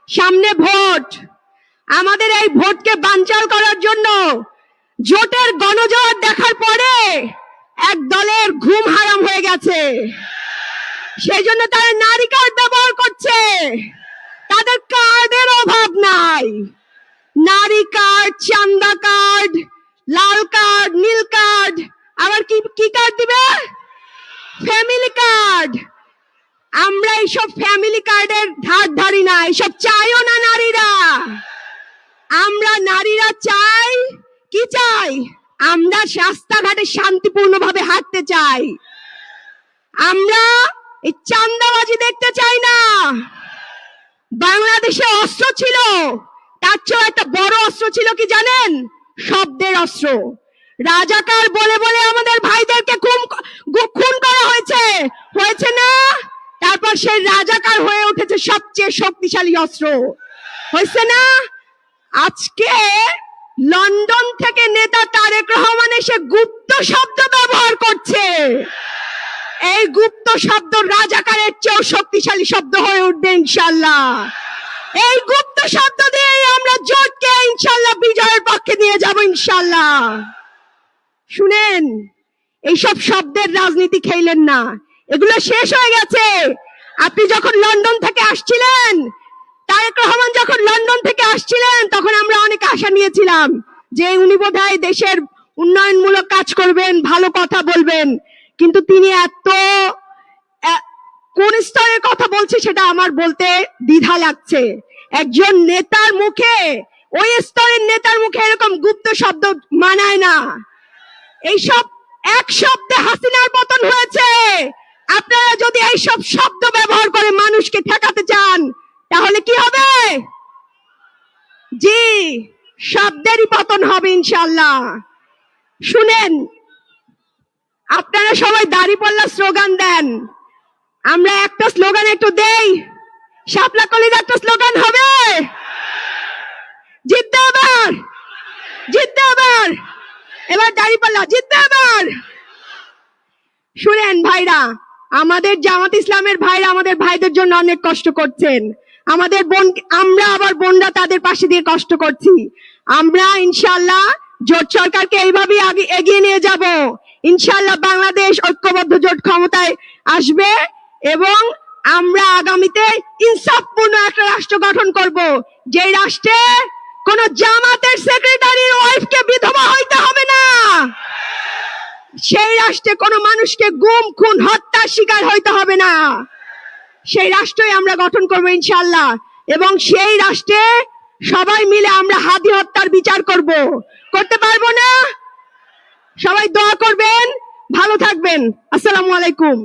সামনে ভোট। আমাদের এই ভোটকে বানচাল করার জন্য জোটের গণজোয়ার দেখার পরে এক দলের ঘুম হারাম হয়ে গেছে। সেই জন্য তারা নারী কার্ড ব্যবহার করছে। তাদের কার্ডের অভাব নাই। নারী কার্ড, চান্দা কার্ড, লাল কার্ড, নীল কার্ড, আবার কি কার্ড দিবে? Family card. আমরা এইসব ফ্যামিলি কার্ডের ধার ধারি না, এইসব চাইও না নারীরা। আমরা নারীরা চাই কি চাই? আমরা রাস্তাঘাটে শান্তিপূর্ণভাবে হাঁটতে চাই। আমরা এই চান্দাবাজি দেখতে চাই না। বাংলাদেশে অস্ত্র ছিল, তার চেয়ে একটা বড় অস্ত্র ছিল কি জানেন? শব্দের অস্ত্র। রাজাকার বলে বলে আমাদের ভাইদেরকে খুন করা হয়েছে না? তারপর সেই রাজাকার হয়ে উঠেছে সবচেয়ে শক্তিশালী অস্ত্র, হয়েছে না? আজকে লন্ডন থেকে নেতা তারেক রহমান এসে গুপ্ত শব্দ ব্যবহার করছে। এই গুপ্ত শব্দ রাজাকারের চেয়েও শক্তিশালী শব্দ হয়ে উঠবে ইনশাআল্লাহ। এই গুপ্ত শব্দ দিয়ে আমরা জোটকে ইনশাআল্লাহ বিজয়ের পক্ষে নিয়ে যাব ইনশাআল্লাহ। শুনেন, এইসব শব্দের রাজনীতি খেলেন না, এগুলো শেষ হয়ে গেছে। আপনি যখন লন্ডন থেকে আসছিলেন, তারেক রহমান যখন লন্ডন থেকে আসছিলেন, তখন আমরা অনেক আশা নিয়েছিলাম যে উনি বোধহয় দেশের উন্নয়নমূলক কাজ করবেন, ভালো কথা বলবেন। কিন্তু তিনি কোন স্তরের কথা বলছে সেটা আমার বলতে দ্বিধা লাগছে। একজন নেতার মুখে, ওই স্তরের নেতার মুখে এরকম গুপ্ত শব্দ মানায় না। এইসব এক শব্দে হাসিনার পতন হয়েছে। আপনারা যদি এইসব শব্দ ব্যবহার করে মানুষকে ঠেকাতে চান, তাহলে কি হবে? জি, শব্দেরই পতন হবে ইনশাআল্লাহ। শুনেন, আপনারা সবাই দাঁড়িপাল্লা স্লোগান দেন, আমরা একটা স্লোগান একটু দেই। শাপলা কলির একটা স্লোগান হবে, জিততে এবার, জিততে এবার, এবার দাঁড়িপাল্লা জিততে এবার। শুনেন ভাইরা, আমাদের জামাত ইসলামের ভাইরা আমাদের ভাইদের জন্য অনেক কষ্ট করছেন। আমাদের আমরা আবার বোনরা তাদের পাশে দিয়ে কষ্ট করছি। আমরা ইনশাআল্লাহ জোট সরকারকে এইভাবেই এগিয়ে নিয়ে যাব। ইনশাআল্লাহ বাংলাদেশ ঐক্যবদ্ধ জোট ক্ষমতায় আসবে এবং আমরা আগামীতে ইনসাফপূর্ণ একটা রাষ্ট্র গঠন করব, যে রাষ্ট্রে কোন জামাতের সেক্রেটারির ওয়াইফকে বিধবা হইতে হবে না। সেই রাষ্ট্রে কোন মানুষকে গুম, খুন, হত্যার শিকার হইতে হবে না। সেই রাষ্ট্রই আমরা গঠন করব ইনশাআল্লাহ। এবং সেই রাষ্ট্রে সবাই মিলে আমরা হাদি হত্যার বিচার করতে পারবো না? সবাই দোয়া করবেন, ভালো থাকবেন। আসসালামু আলাইকুম।